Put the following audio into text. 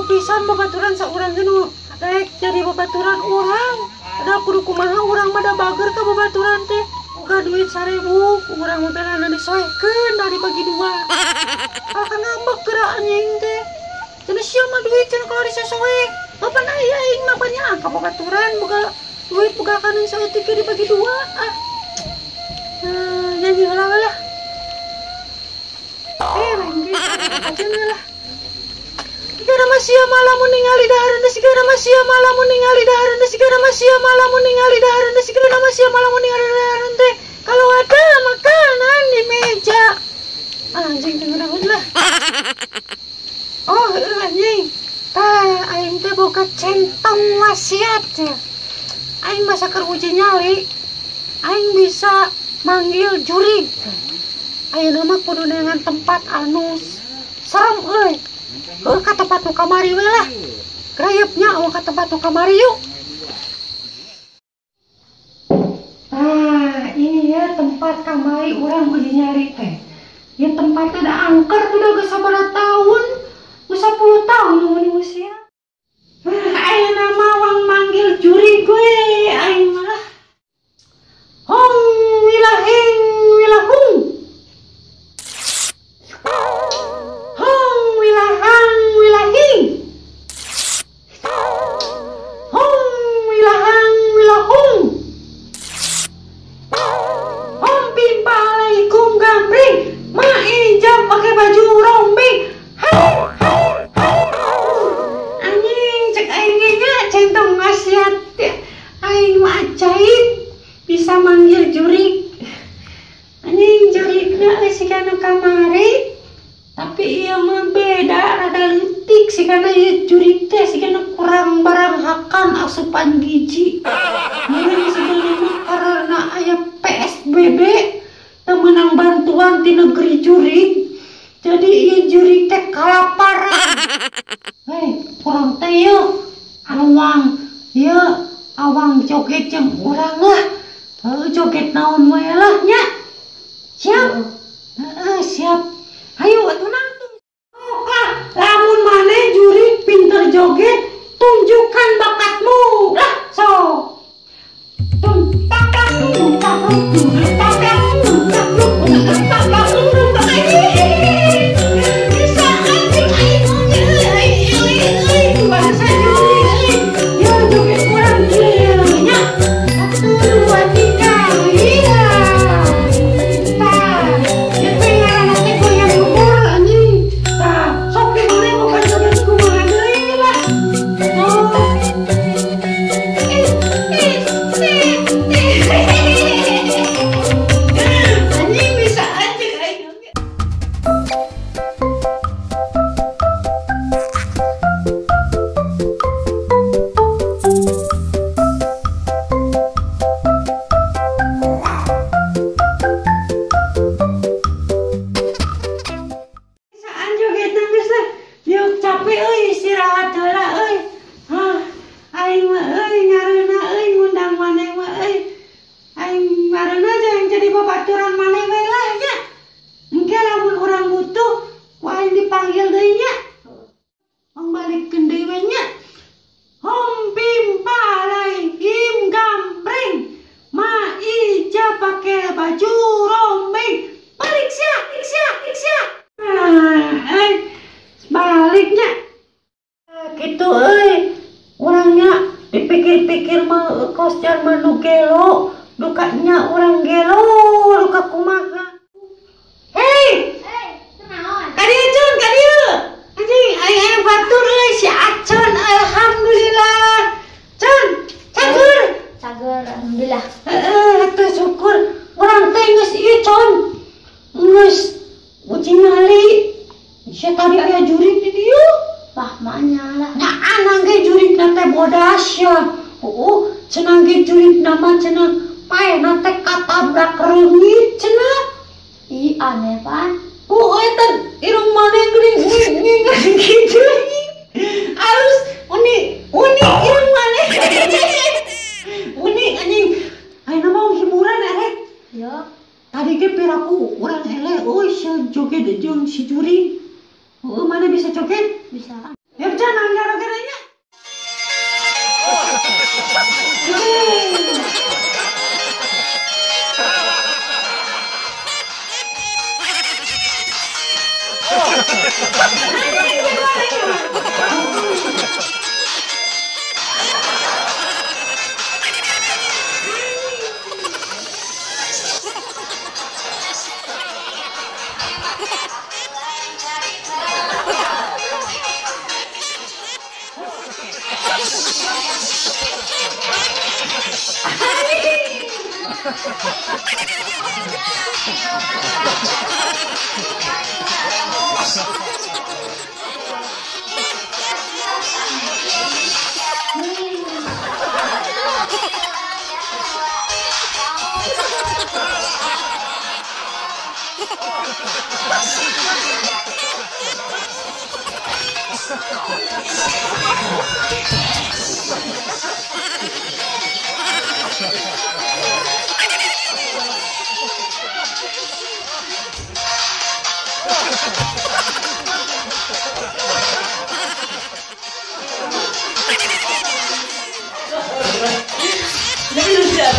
Pisan babaturan saurang geno rek jadi babaturan orang ada kudu kumaha urang mah da bager ka babaturan teh boga duit 1000 urang mah teh disoekeun dari bagi 2 kalau ngambek geura anjing teh cenah sia mah duit cenah kalau disesoek bapan aya aing mah banyak ka babaturan boga duit boga kana saeutik dibagi 2 nyanyi heula lah lanjut aja lah. Sigara masih malamun ningali dahareun sigara masih malamun ningali dahareun sigara masih malamun ningali dahareun sigara masih malamun ningali dahareun teh kalau ada makanan di meja anjing dengeun lah. Oh anjing tah aing teh boga centong wasiat teh aing masa keur uji nyali aing bisa manggil jurig ayeuna mah kudu dengan tempat anu serem euy. Ke tempat nu kamari we lah. Grayepnya awa ka tempat nu kamari yuk. Nah, ini ya tempat kamari urang uji nyari teh. Ya tempatnya udah angker udah geus sabaraha tahun. Geus 10 tahun nu usia. Ayeuna mah wang manggil juri gue aing mah. Hong wilahing wilahung. Wilahang wilahing hong wilahang wilahung hong pimpalai kum gambring ma ijab pakai baju rombeng anjing cek aing nya centong ngasiat aing mah ajaib bisa manggil jurig anjing jurigna sigana kamari tapi iya mah beda rada leutik sih karena ieu jurig teh sigana kurang barang hakan asupan gizi meureun sigana mah karena aya PSBB teu meunang bantuan ti negeri jurig jadi ieu jurig teh kalaparan kurang teh yeuh awang ieu awang joget jeung urang lah joget naon wae lah nya siap siap. Ayo tenang tuh. Lamun maneh jurig pinter joget, tunjukkan bakatmu. Lah, so. Bisa anjing aing bahasa jurig. Ya joget kurang nya. 1 2 3 iya. Dipikir-pikir mah kos Jerman nu gelo, dukanya orang gelo, duka kumaha. Hei, kadieu Cun, kadieu. Anjing, aing batur euy si Acun, alhamdulillah. Cun, cager. Cager, alhamdulillah. Atuh syukur. Urang teh geus ieu Cun. Geus uji nyali. Sia tadi aya jurig di dieu. Bah, manya lah. Nah, anak ge jurigna teh bodas ya. Cenah ge jurigna mah cenah paena teh katabrak reungit cenah. Ih, aneh pan. Oh, eta irung mana geuning gitu anjing. Harus unik irung mana. Unik anjing. Ayeuna mah hiburan erek. Ya. Tadi ke piraku urang ele joget jeung si Juri. Mana bisa joget? Bisa. Ya jangan gara-garanya. Jadi lu tidak